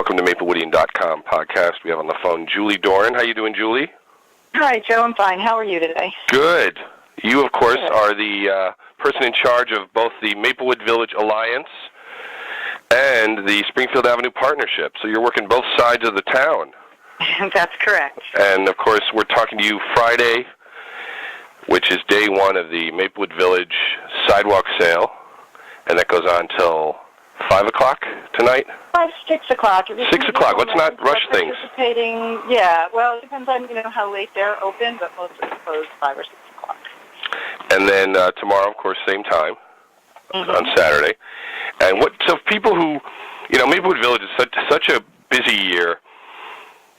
Welcome to MapleWoodian.com podcast. We have on the phone Julie Doran. How you doing, Julie? Hi, Joe. I'm fine. How are you today? Good. You, of course, are the person in charge of both the Maplewood Village Alliance and the Springfield Avenue Partnership. So you're working both sides of the town. That's correct. And, of course, we're talking to you Friday, which is day one of the Maplewood Village sidewalk sale, and that goes on till 5 o'clock tonight? 6 o'clock. 6 o'clock. Let's not rush things. Yeah, well, it depends on, how late they're open, but most are closed 5 or 6 o'clock. And then tomorrow, of course, same time on Saturday. And so people who, Maplewood Village is such a busy year.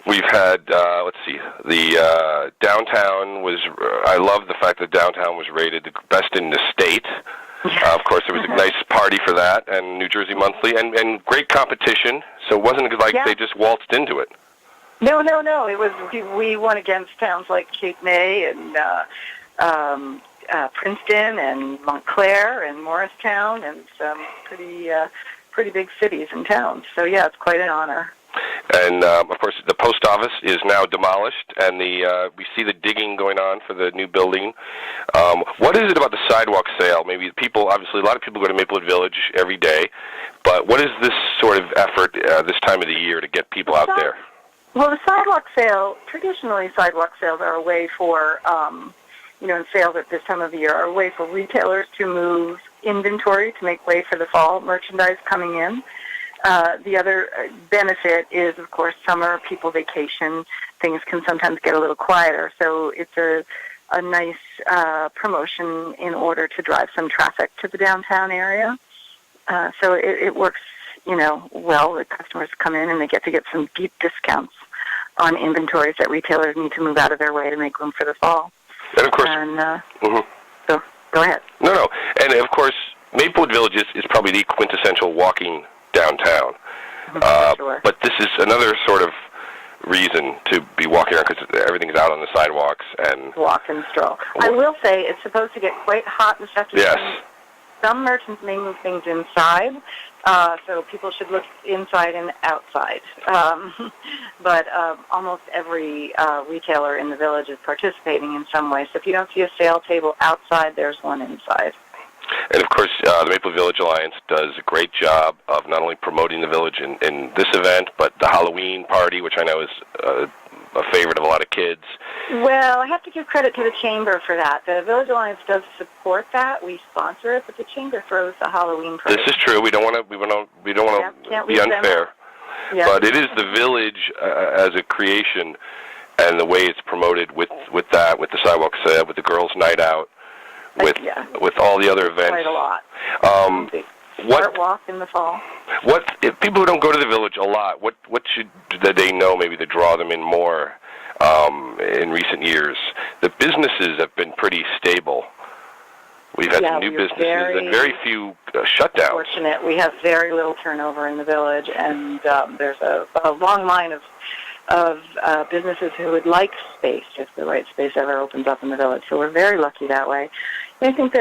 We've had, the downtown was, I love the fact that downtown was rated the best in the state. Of course, there was a nice party for that, and New Jersey Monthly, and great competition, so it wasn't like they just waltzed into it. No. It was, we won against towns like Cape May and Princeton and Montclair and Morristown and some pretty big cities and towns. So, yeah, it's quite an honor. And, of course, the post office is now demolished, and we see the digging going on for the new building. What is it about the sidewalk sale? Maybe obviously a lot of people go to Maplewood Village every day, but what is this sort of effort this time of the year to get people out there? Well, the sidewalk sale, traditionally sidewalk sales are a way for, and sales at this time of the year are a way for retailers to move inventory to make way for the fall merchandise coming in. The other benefit is, of course, summer, people vacation, things can sometimes get a little quieter. So it's a nice promotion in order to drive some traffic to the downtown area. So it works, well. The customers come in and they get some deep discounts on inventories that retailers need to move out of their way to make room for the fall. And, of course... So, go ahead. No. And, of course, Maplewood Village is probably the quintessential walking downtown. Sure. But this is another sort of reason to be walking around because everything's out on the sidewalks and walk and stroll. I will say it's supposed to get quite hot this afternoon. Yes. Some merchants may move things inside, so people should look inside and outside. But almost every retailer in the village is participating in some way. So if you don't see a sale table outside, there's one inside. And, of course, the Maple Village Alliance does a great job of not only promoting the village in this event, but the Halloween party, which I know is a favorite of a lot of kids. Well, I have to give credit to the Chamber for that. The Village Alliance does support that. We sponsor it, but the Chamber throws the Halloween party. This is true. We don't want to be unfair. Yeah. But it is the village as a creation and the way it's promoted with that, with the sidewalk sale, with the girls' night out. With all the other events. Quite a lot. What walk in the fall. What if people who don't go to the village a lot? What should they know maybe to draw them in more in recent years? The businesses have been pretty stable. We've had some new businesses and very few shutdowns. Fortunate, we have very little turnover in the village, and there's a long line of businesses who would like space if the right space ever opens up in the village. So we're very lucky that way. And I think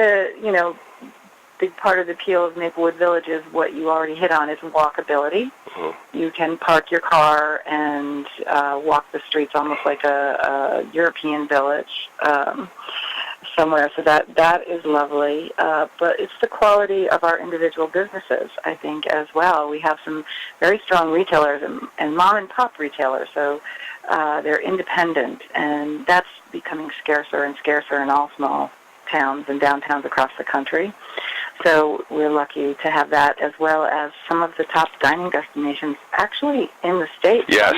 big part of the appeal of Maplewood Village is what you already hit on, is walkability. Mm-hmm. You can park your car and walk the streets almost like a European village somewhere. So that is lovely. But it's the quality of our individual businesses, I think, as well. We have some very strong retailers and mom-and-pop retailers, so they're independent, and that's becoming scarcer and scarcer in all small towns and downtowns across the country. So we're lucky to have that, as well as some of the top dining destinations actually in the state. Yes.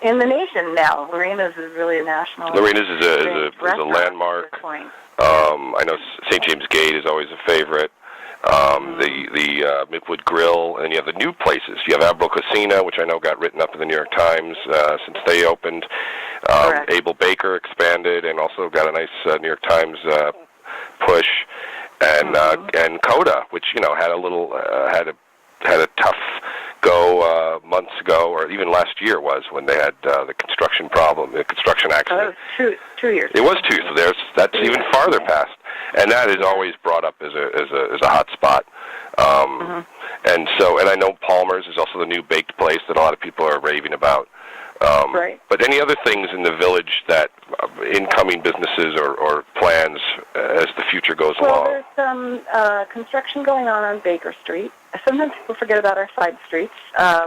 In the nation now. Lorina's is really a national... Lorina's is a landmark. I know St. James Gate is always a favorite. The Maplewood Grill, and you have the new places. You have Abro Casino, which I know got written up in the New York Times since they opened. Abel Baker expanded and also got a nice New York Times push. And Coda, which had a little had a tough go months ago, or even last year was when they had the construction accident. Oh, 2 years. It was 2 years. So that's even farther past, and that is always brought up as a hot spot. And I know Palmer's is also the new baked place that a lot of people are raving about. Right. But any other things in the village that incoming businesses or plans as the future goes along? Well, there's some construction going on Baker Street. Sometimes people forget about our side streets.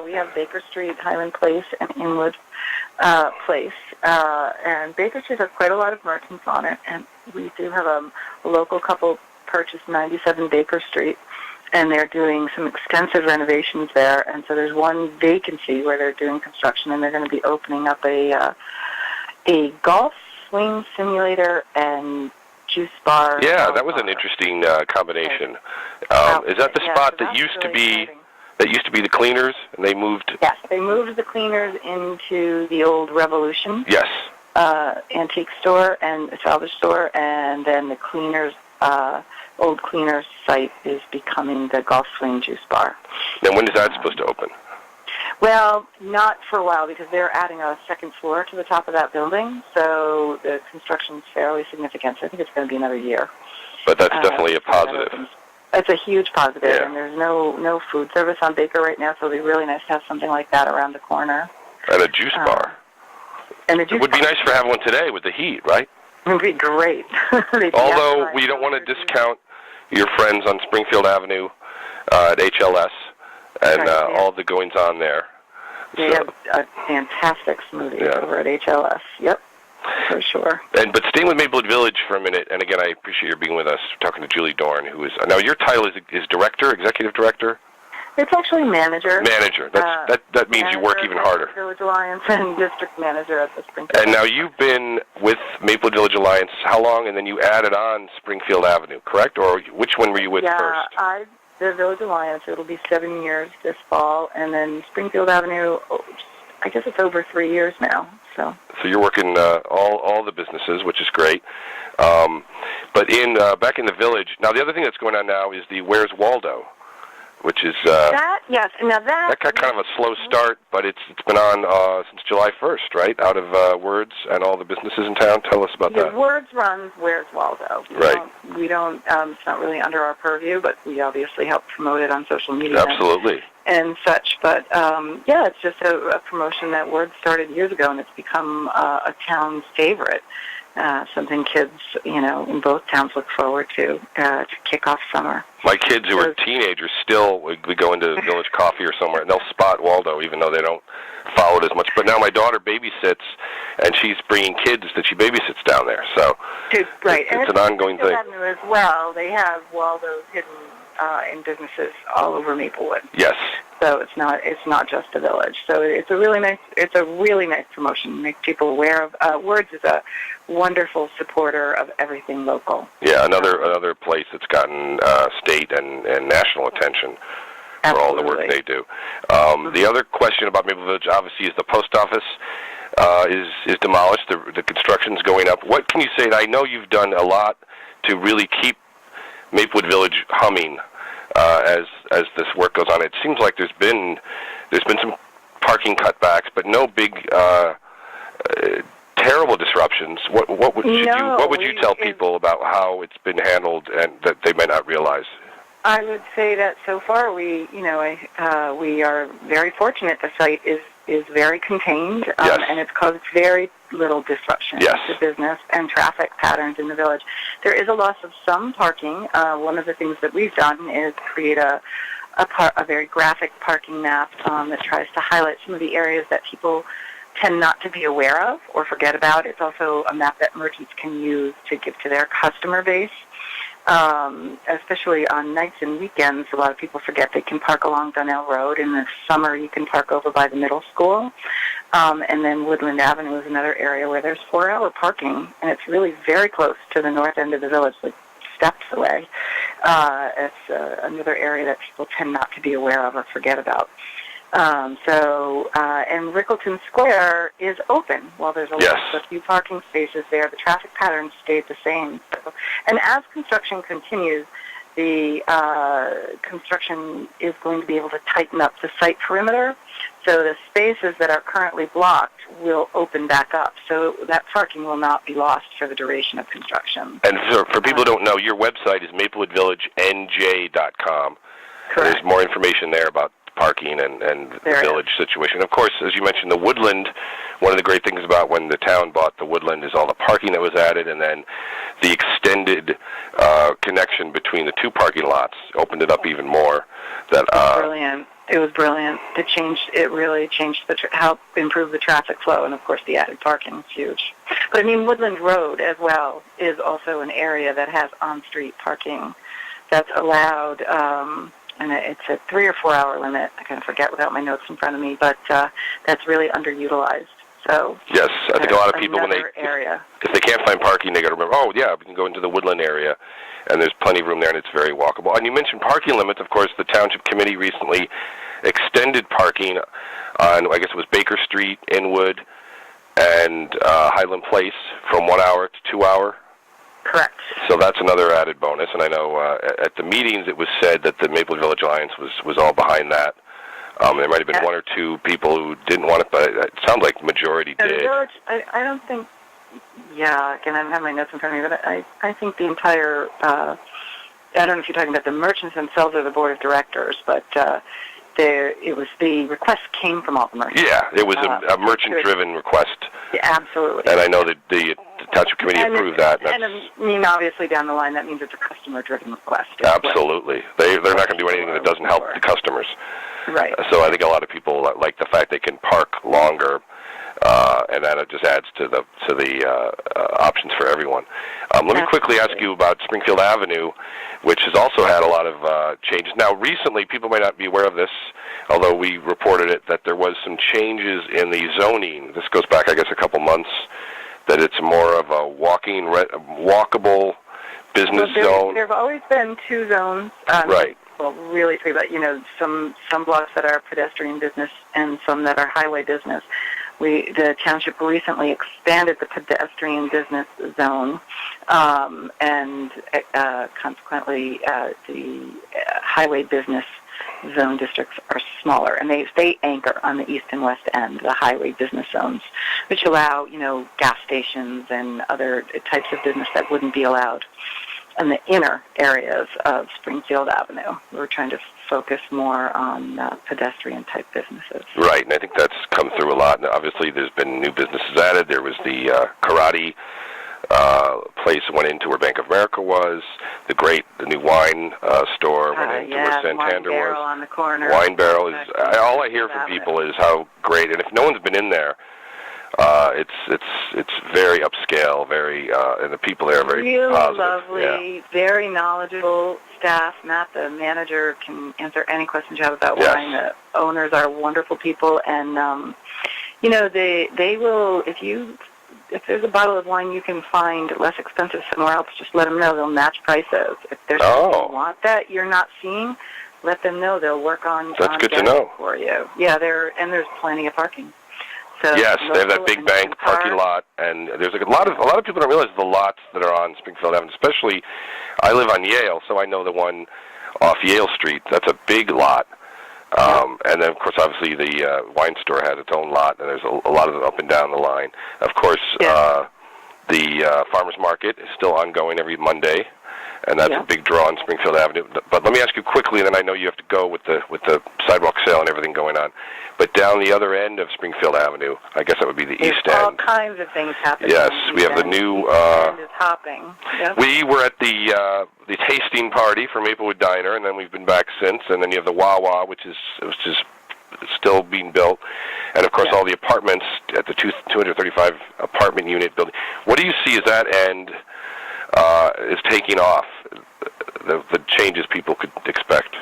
We have Baker Street, Highland Place, and Inwood Place. And Baker Street has quite a lot of merchants on it. And we do have a local couple purchased 97 Baker Street. And they're doing some extensive renovations there. And so there's one vacancy where they're doing construction, and they're going to be opening up a golf swing simulator and juice bar. Yeah, that was an interesting combination. Is that the spot that used to be the Cleaners, and they moved? Yes, they moved the Cleaners into the old Revolution. Yes. Antique store and salvage store, and then the Cleaners. Old Cleaners site is becoming the golf swing juice bar. And when is that supposed to open? Well, not for a while, because they're adding a second floor to the top of that building, so the construction is fairly significant. So I think it's going to be another year. But that's definitely a positive. It's a huge positive, yeah. And there's no food service on Baker right now, so it'll be really nice to have something like that around the corner. And a juice bar. And a juice it would be nice to have one today with the heat, right? It would be great. Although we don't want to discount your friends on Springfield Avenue at HLS and all the goings-on there. They have a fantastic smoothie over at HLS. Yep, for sure. But staying with Maplewood Village for a minute, and again, I appreciate your being with us, talking to Julie Dorn, who is... Now, your title is director, executive director? It's actually manager. Manager. That means you work even harder. Village Alliance and district manager at the Springfield. And now you've been with Maplewood Village Alliance how long? And then you added on Springfield Avenue, correct? Or which one were you with first? Yeah, the Village Alliance. It'll be 7 years this fall, and then Springfield Avenue. I guess it's over 3 years now. So you're working all the businesses, which is great. But back in the village. Now the other thing that's going on now is the Where's Waldo, which is that got kind of a slow start, but it's been on since July 1st, right? Out of Words and all the businesses in town. Tell us about that. Words runs Where's Waldo. We don't. It's not really under our purview, but we obviously help promote it on social media. Absolutely. And such, but it's just a promotion that Words started years ago, and it's become a town's favorite. Something kids, in both towns look forward to kick off summer. My kids who are teenagers still, we go into Village Coffee or somewhere, and they'll spot Waldo, even though they don't follow it as much. But now my daughter babysits, and she's bringing kids that she babysits down there. So right. it's an ongoing thing. As well, they have Waldo's hidden in businesses all over Maplewood. Yes. So it's not just a village. So it's a really nice promotion. Make people aware of. Words is a wonderful supporter of everything local. Yeah, another place that's gotten state and national attention for all the work they do. The other question about Maple Village, obviously, is the post office is demolished. The construction's going up. What can you say? I know you've done a lot to really keep Maplewood Village humming as this work goes on. It seems like there's been some parking cutbacks, but no big terrible disruptions. What would you tell people about how it's been handled and that they may not realize? I would say that so far we are very fortunate. The site is very contained, and it's caused very little disruption to business and traffic patterns in the village. There is a loss of some parking. One of the things that we've done is create a very graphic parking map that tries to highlight some of the areas that people tend not to be aware of or forget about. It's also a map that merchants can use to give to their customer base. Especially on nights and weekends, a lot of people forget they can park along Donnell Road. In the summer, you can park over by the middle school. And then Woodland Avenue is another area where there's 4-hour parking, and it's really very close to the north end of the village, like steps away. It's another area that people tend not to be aware of or forget about. And Rickleton Square is open. While there's a few parking spaces there, the traffic patterns stayed the same. And as construction continues, the construction is going to be able to tighten up the site perimeter. So the spaces that are currently blocked will open back up. So that parking will not be lost for the duration of construction. And for people who don't know, your website is maplewoodvillagenj.com. Correct. There's more information there about parking and the village situation. Of course, as you mentioned, the Woodland, one of the great things about when the town bought the Woodland is all the parking that was added, and then the extended connection between the two parking lots opened it up even more. Brilliant. It was brilliant. It really changed helped improve the traffic flow, and of course the added parking is huge. But I mean, Woodland Road as well is also an area that has on-street parking that's allowed. And it's a 3 or 4 hour limit. I kind of forget without my notes in front of me, but that's really underutilized. So yes, I think a lot of people if they can't find parking, they got to remember. Oh yeah, we can go into the Woodland area, and there's plenty of room there, and it's very walkable. And you mentioned parking limits. Of course, the township committee recently extended parking on, I guess it was Baker Street, Inwood, and Highland Place from 1 hour to 2 hour. Correct. So that's another added bonus, and I know at the meetings it was said that the Maplewood Village Alliance was all behind that. There might have been one or two people who didn't want it, but it sounds like the majority did. The village, I don't think, again, I don't have my notes in front of me, but I think the entire, I don't know if you're talking about the merchants themselves or the board of directors, but it was the request came from all the merchants. Yeah, it was a merchant-driven request. Yeah, absolutely. And I know that the township committee approved that. And I mean, obviously, down the line, that means it's a customer-driven request. Absolutely. They're not going to do anything that doesn't help the customers. Right. So I think a lot of people like the fact they can park longer, and that it just adds to the options for everyone. Let me quickly ask you about Springfield Avenue, which has also had a lot of changes. Now, recently, people might not be aware of this, although we reported it, that there was some changes in the zoning. This goes back, I guess, a couple months, that it's more of a walkable business zone. There have always been two zones. Right. Well, really three, but some blocks that are pedestrian business and some that are highway business. The township recently expanded the pedestrian business zone, and consequently, the highway business zone districts are smaller, and they anchor on the east and west end, the highway business zones, which allow gas stations and other types of business that wouldn't be allowed in the inner areas of Springfield Avenue. We're trying to focus more on pedestrian-type businesses. Right, and I think that's come through a lot. And obviously, there's been new businesses added. There was the karate place went into where Bank of America was. The new wine store went into where Santander Wine Barrel was. on the corner. Wine Barrel is all I hear from people is how great. And if no one's been in there, it's very upscale, and the people there are very really positive. Lovely, very knowledgeable staff. Matt, the manager, can answer any questions you have about wine. The owners are wonderful people, and they will, if there's a bottle of wine you can find less expensive somewhere else, just let them know. They'll match prices. If there's something you want that you're not seeing, let them know. They'll work on That's good to know. For you. Yeah, there's plenty of parking. So yes, they have that big bank parking lot, and there's a lot of people don't realize the lots that are on Springfield Avenue. Especially, I live on Yale, so I know the one off Yale Street. That's a big lot, and then of course, obviously, the wine store has its own lot, and there's a lot of it up and down the line. Of course, the farmers market is still ongoing every Monday, and that's a big draw on Springfield Avenue. But let me ask you quickly, and then I know you have to go with the sidewalk sale and everything going on. But down the other end of Springfield Avenue, I guess that would be the east end. All kinds of things happening. Yes, we have the new. East end is hopping. Yep. We were at the tasting party for Maplewood Diner, and then we've been back since. And then you have the Wawa, which is still being built, and of course all the apartments at the 235 apartment unit building. What do you see as that end is taking off? The changes people could expect.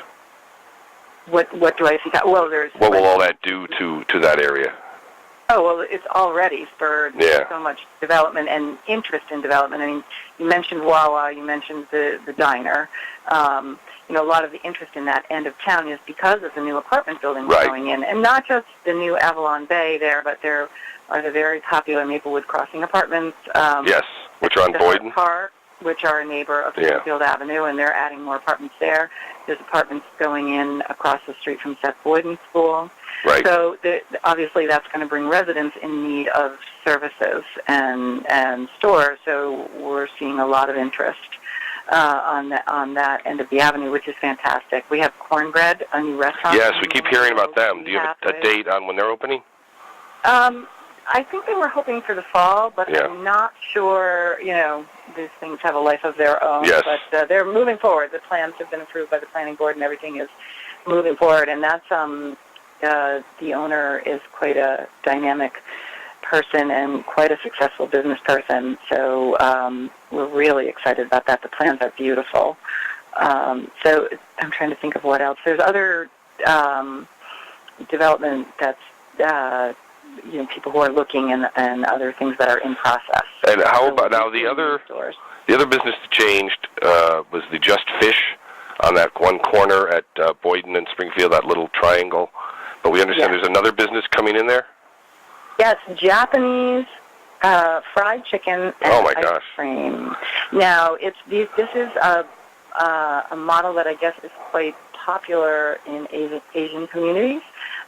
What do I see? Well, what will all that do to that area? Oh, well, it's already spurred so much development and interest in development. I mean, you mentioned Wawa, you mentioned the diner. A lot of the interest in that end of town is because of the new apartment buildings going in. And not just the new Avalon Bay there, but there are the very popular Maplewood Crossing apartments. Yes, which are on Boyden Park, which are a neighbor of Springfield Avenue, and they're adding more apartments there. There's apartments going in across the street from Seth Boyden's school. Right. So obviously that's going to bring residents in need of services and stores. So we're seeing a lot of interest. on that end of the avenue, which is fantastic. We have Cornbread, a new restaurant. Yes, we keep hearing about them. Do you have a date on when they're opening? I think they were hoping for the fall, but I'm not sure. These things have a life of their own. Yes. But they're moving forward. The plans have been approved by the planning board, and everything is moving forward. And that's the owner is quite a dynamic person and quite a successful business person. So we're really excited about that. The plans are beautiful. So I'm trying to think of what else. There's other development that's people who are looking and other things that are in process. And how about now the other business that changed was the Just Fish on that one corner at Boyden and Springfield, that little triangle. But we understand there's another business coming in there? Yes, Japanese fried chicken and ice cream. Now, this is a model that I guess is quite popular in Asian communities,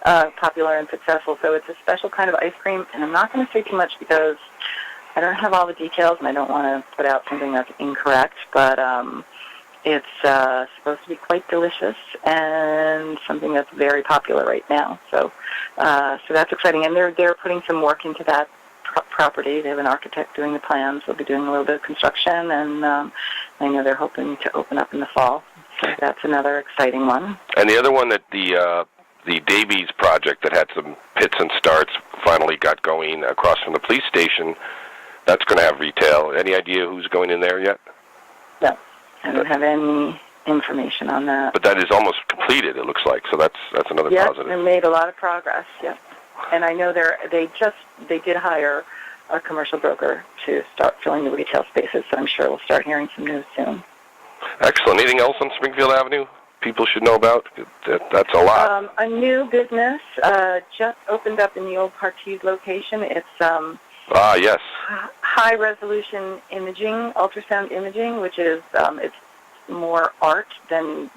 popular and successful. So it's a special kind of ice cream, and I'm not going to say too much because I don't have all the details, and I don't want to put out something that's incorrect, but it's supposed to be quite delicious and something that's very popular right now. So that's exciting, and they're putting some work into that property. They have an architect doing the plans. They'll be doing a little bit of construction, and I know they're hoping to open up in the fall. So that's another exciting one. And the other one that the Davies project that had some pits and starts finally got going across from the police station, that's going to have retail. Any idea who's going in there yet? No, I don't have any information on that. But that is almost completed, it looks like, so that's another positive. Yes, they made a lot of progress, yes. And I know they did hire a commercial broker to start filling the retail spaces, so I'm sure we'll start hearing some news soon. Excellent. Anything else on Springfield Avenue people should know about? That's a lot. A new business just opened up in the old Partee location. It's yes. high-resolution imaging, ultrasound imaging, which is it's more art than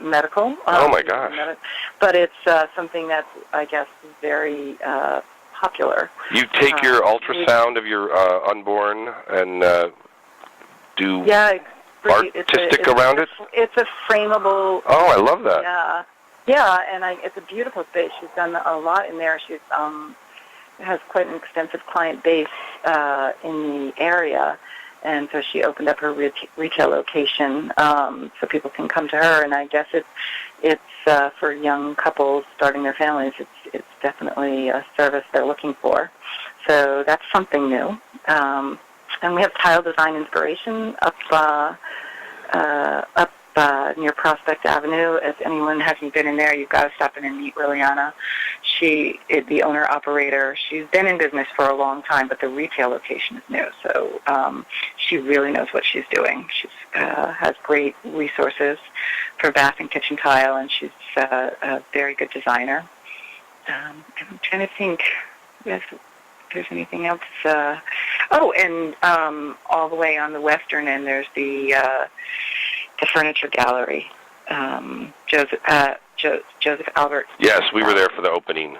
medical. Oh, my gosh. But it's something that's, I guess, very popular. You take your ultrasound of your unborn and do artistic around it? It's a frameable... Oh, I love that. Yeah, and it's a beautiful space. She's done a lot in there. She's has quite an extensive client base in the area, and so she opened up her retail location so people can come to her. And I guess it's for young couples starting their families. It's definitely a service they're looking for. So that's something new. And we have tile design inspiration up near Prospect Avenue. If anyone hasn't been in there, you've got to stop in and meet Liliana. She is the owner-operator. She's been in business for a long time, but the retail location is new. So she really knows what she's doing. She has great resources for bath and kitchen tile, and she's a very good designer. I'm trying to think if there's anything else. And all the way on the western end, there's the Furniture Gallery. Joseph Albert. Yes, we were there for the opening.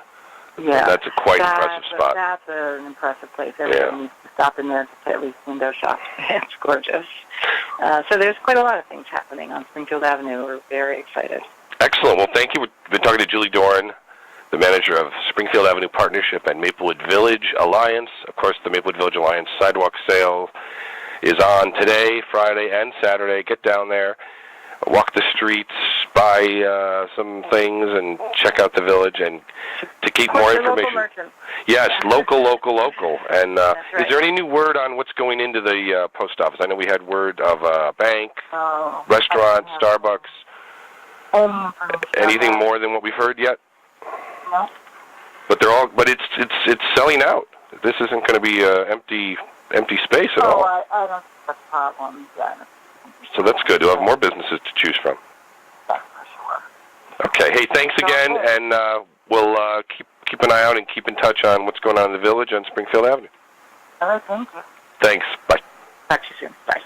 Yeah, that's a quite impressive spot. That's an impressive place. Everyone needs to stop in there to at least window shop. It's gorgeous. So there's quite a lot of things happening on Springfield Avenue. We're very excited. Excellent. Well, thank you. We've been talking to Julie Doran, the manager of Springfield Avenue Partnership and Maplewood Village Alliance. Of course, the Maplewood Village Alliance sidewalk sale is on today, Friday, and Saturday. Get down there, walk the streets, buy some things, and check out the village. And to keep more information, yes, local. And is there any new word on what's going into the post office? I know we had word of a bank, restaurant, Starbucks. Anything more than what we've heard yet? No. But it's selling out. This isn't going to be empty space at all. I don't think that's a problem. Yeah. So that's good. You'll have more businesses to choose from. That's for sure. Okay. Hey, thanks again, and we'll keep an eye out and keep in touch on what's going on in the village on Springfield Avenue. All right, thank you. Thanks. Bye. Talk to you soon. Bye.